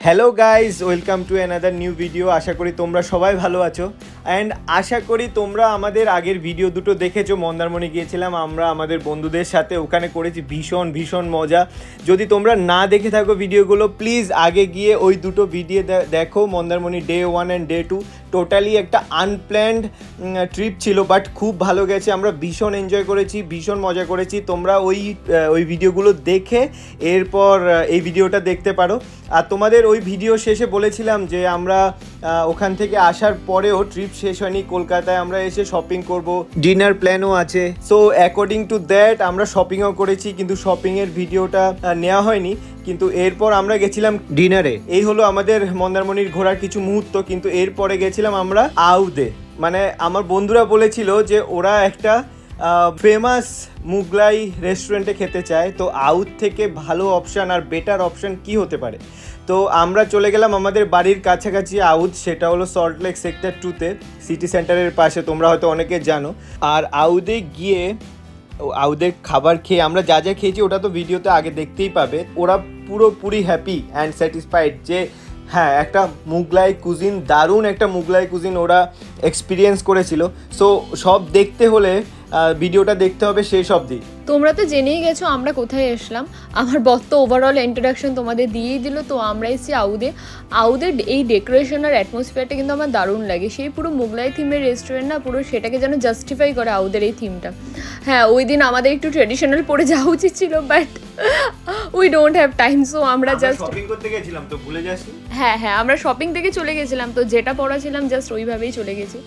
Hello guys, welcome to another new video. আশা করি তোমরা সবাই ভালো আছো অ্যান্ড আশা করি তোমরা আমাদের আগের ভিডিও দুটো দেখেছো। মন্দারমণি গিয়েছিলাম আমরা আমাদের বন্ধুদের সাথে, ওখানে করেছি ভীষণ মজা। যদি তোমরা না দেখে থাকো ভিডিওগুলো, প্লিজ আগে গিয়ে ওই দুটো ভিডিও দেখো। Mandarmani day 1 and day 2 totally একটা আনপ্ল্যান্ড ট্রিপ ছিল, বাট খুব ভালো গেছে। আমরা ভীষণ এনজয় করেছি, ভীষণ মজা করেছি। তোমরা ওই ভিডিওগুলো দেখে এরপর এই ভিডিওটা দেখতে পারো। আর তোমাদের ওই ভিডিও শেষে বলেছিলাম যে আমরা ওখান থেকে আসার পরেও ট্রিপ শেষ হয়নি, কলকাতায় আমরা এসে শপিং করব, ডিনার প্ল্যানও আছে। সো অ্যাকর্ডিং টু দ্যাট আমরা শপিংও করেছি, কিন্তু শপিংয়ের ভিডিওটা নেওয়া হয়নি। কিন্তু এরপর আমরা গেছিলাম ডিনারে। এই হলো আমাদের মন্দারমণির ঘোরার কিছু মুহূর্ত। কিন্তু এরপরে গেছিলাম আমরা আউদে। মানে আমার বন্ধুরা বলেছিল যে ওরা একটা ফেমাস মুগলাই রেস্টুরেন্টে খেতে চায়, তো আউট থেকে ভালো অপশান আর বেটার অপশান কি হতে পারে। তো আমরা চলে গেলাম আমাদের বাড়ির কাছাকাছি আউদ, সেটা হলো সল্টলেক সেক্টর 2-তে, সিটি সেন্টারের পাশে। তোমরা হয়তো অনেকে জানো। আর আউদে গিয়ে আউদের খাবার খেয়ে আমরা যা যা খেয়েছি ওটা তো ভিডিওতে আগে দেখতেই পাবে। ওরা পুরোপুরি হ্যাপি অ্যান্ড স্যাটিসফাইড যে হ্যাঁ, একটা মুগলাই কুজিন, দারুণ একটা মুগলাই কুজিন ওরা এক্সপিরিয়েন্স করেছিল। সো সব দেখতে হলে ভিডিওটা দেখতে হবে শেষ অবধি। তোমরা তো জেনেই গেছো আমরা কোথায় এসলাম। আমার বত্ত ওভারঅল ইন্ট্রোডাকশন তোমাদের দিয়েই দিল। তো আমরা এসেছি আউদের এই ডেকোরেশন আর অ্যাটমসফিয়ারটা কিন্তু আমার দারুণ লাগে। সেই পুরো মুগলাই থিমের রেস্টুরেন্ট না, পুরো সেটাকে যেন জাস্টিফাই করে আউদের এই থিমটা। হ্যাঁ, ওই দিন আমাদের একটু ট্রেডিশনাল পরে যাওয়া উচিত ছিল, but we don't have time. So আমরা জাস্ট শপিং করতে গেছিলাম, তো ভুলে যাসনি। হ্যাঁ, আমরা শপিং থেকে চলে গেছিলাম, তো যেটা পড়া ছিলাম জাস্ট ওইভাবেই চলে গেছি।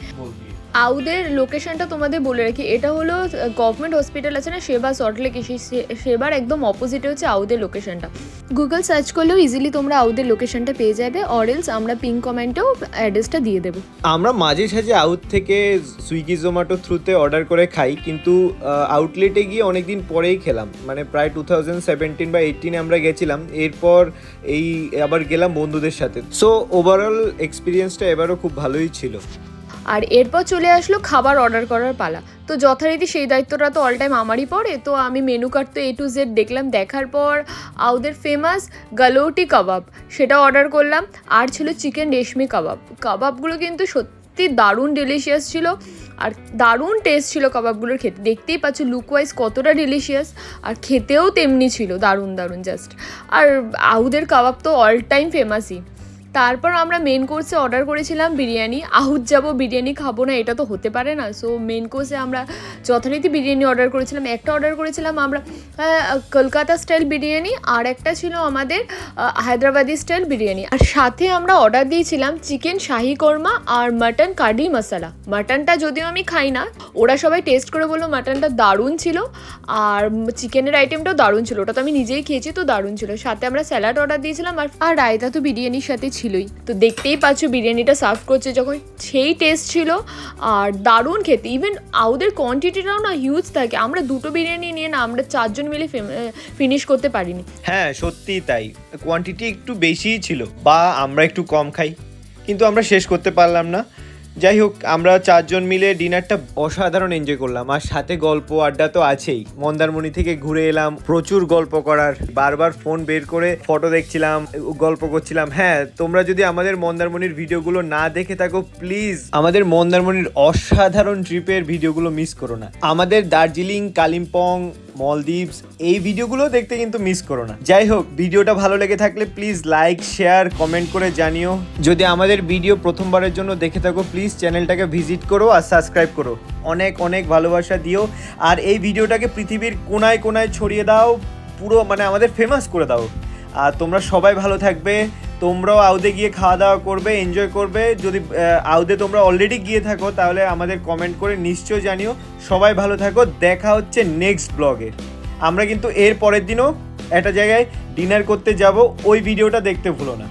আউদের লোকেশনটা তোমাদের বলে রাখি, এটা হলো গভর্নমেন্ট হসপিটাল আছে না সেবা, সল্টলেক, সেবার একদম অপোজিটে হচ্ছে আউদের লোকেশনটা। গুগল সার্চ করলেও ইজিলি তোমরা আউদের লোকেশনটা পেয়ে যাবে, অরেলস আমরা পিন কমেন্টেও অ্যাড্রেসটা দিয়ে দেবো। আমরা মাঝে সাঝে আউট থেকে সুইগি জোম্যাটো থ্রুতে অর্ডার করে খাই, কিন্তু আউটলেটে গিয়ে অনেকদিন পরেই খেলাম। মানে প্রায় 2017 বা 18 আমরা গেছিলাম, এরপর এই আবার গেলাম বন্ধুদের সাথে। সো ওভারঅল এক্সপিরিয়েন্সটা এবারও খুব ভালোই ছিল। আর এরপর চলে আসলো খাবার অর্ডার করার পালা। তো যথারীতি সেই দায়িত্বটা তো অল টাইম আমারই পড়ে। তো আমি মেনু কার্ড তো A to Z দেখলাম, দেখার পর আউদের ফেমাস গালোটি কাবাব সেটা অর্ডার করলাম। আর ছিল চিকেন রেশমি কাবাবগুলো কিন্তু সত্যি দারুণ ডেলিশিয়াস ছিল, আর দারুণ টেস্ট ছিল কাবাবগুলোর খেতে। দেখতেই পাচ্ছ লুক ওয়াইজ কতটা ডেলিশিয়াস, আর খেতেও তেমনি ছিল দারুণ জাস্ট। আর আউদের কাবাব তো অল টাইম ফেমাসই। তারপর আমরা মেন কোর্সে অর্ডার করেছিলাম বিরিয়ানি। আহুত যাবো বিরিয়ানি খাবো না, এটা তো হতে পারে না। সো মেন কোর্সে আমরা যথারীতি বিরিয়ানি অর্ডার করেছিলাম। একটা অর্ডার করেছিলাম আমরা কলকাতা স্টাইল বিরিয়ানি, আর একটা ছিল আমাদের হায়দ্রাবাদি স্টাইল বিরিয়ানি। আর সাথে আমরা অর্ডার দিয়েছিলাম চিকেন শাহি কোরমা আর মাটন কারি মশলা। মাটনটা যদিও আমি খাই না, ওরা সবাই টেস্ট করে বললো মাটনটা দারুণ ছিল, আর চিকেনের আইটেমটাও দারুণ ছিল। ওটা তো আমি নিজেই খেয়েছি, তো দারুণ ছিল। সাথে আমরা স্যালাড অর্ডার দিয়েছিলাম, আর রায়তা তো বিরিয়ানির সাথে ছিলই। তো দেখতেই পাচ্ছ বিরিয়ানিটা সার্ভ করছে যখন, সেই টেস্ট ছিল আর দারুণ খেতে। ইভেন আউদের কোয়ান্টিটিটাও না হিউজ থাকে। আমরা দুটো বিরিয়ানি নিয়ে না আমরা 4 জন মিলে ফিনিশ করতে পারিনি। হ্যাঁ সত্যি তাই, কোয়ান্টিটি একটু বেশিই ছিল, বা আমরা একটু কম খাই, কিন্তু আমরা শেষ করতে পারলাম না। যাই হোক, আমরা 4 জন মিলে ডিনারটা অসাধারণ এনজয় করলাম। আর সাথে গল্প আড্ডা তো আছেই। মন্দারমণি থেকে ঘুরে এলাম, প্রচুর গল্প করার, বারবার ফোন বের করে ফটো দেখছিলাম, গল্প করছিলাম। হ্যাঁ, তোমরা যদি আমাদের মন্দারমণির ভিডিওগুলো না দেখে থাকো, প্লিজ আমাদের মন্দারমণির অসাধারণ ট্রিপের ভিডিওগুলো মিস করো না। আমাদের দার্জিলিং, কালিম্পং, মলদ্বীপস এই ভিডিওগুলো দেখতে কিন্তু মিস করো না। যাই হোক, ভিডিওটা ভালো লেগে থাকলে প্লিজ লাইক, শেয়ার, কমেন্ট করে জানিও। যদি আমাদের ভিডিও প্রথমবারের জন্য দেখে থাকো, প্লিজ চ্যানেলটাকে ভিজিট করো আর সাবস্ক্রাইব করো। অনেক ভালোবাসা দিও, আর এই ভিডিওটাকে পৃথিবীর কোনায় ছড়িয়ে দাও, পুরো মানে আমাদের ফেমাস করে দাও। আর তোমরা সবাই ভালো থাকবে। তোমরাও আউদে গিয়ে খাওয়া দাওয়া করবে, এনজয় করবে। যদি আউদে তোমরা অলরেডি গিয়ে থাকো তাহলে আমাদের কমেন্ট করে নিশ্চয়ই জানিও। সবাই ভালো থাকো, দেখা হচ্ছে নেক্সট ব্লগে। আমরা কিন্তু এর পরের দিনও একটা জায়গায় ডিনার করতে যাব, ওই ভিডিওটা দেখতে ভুলো না।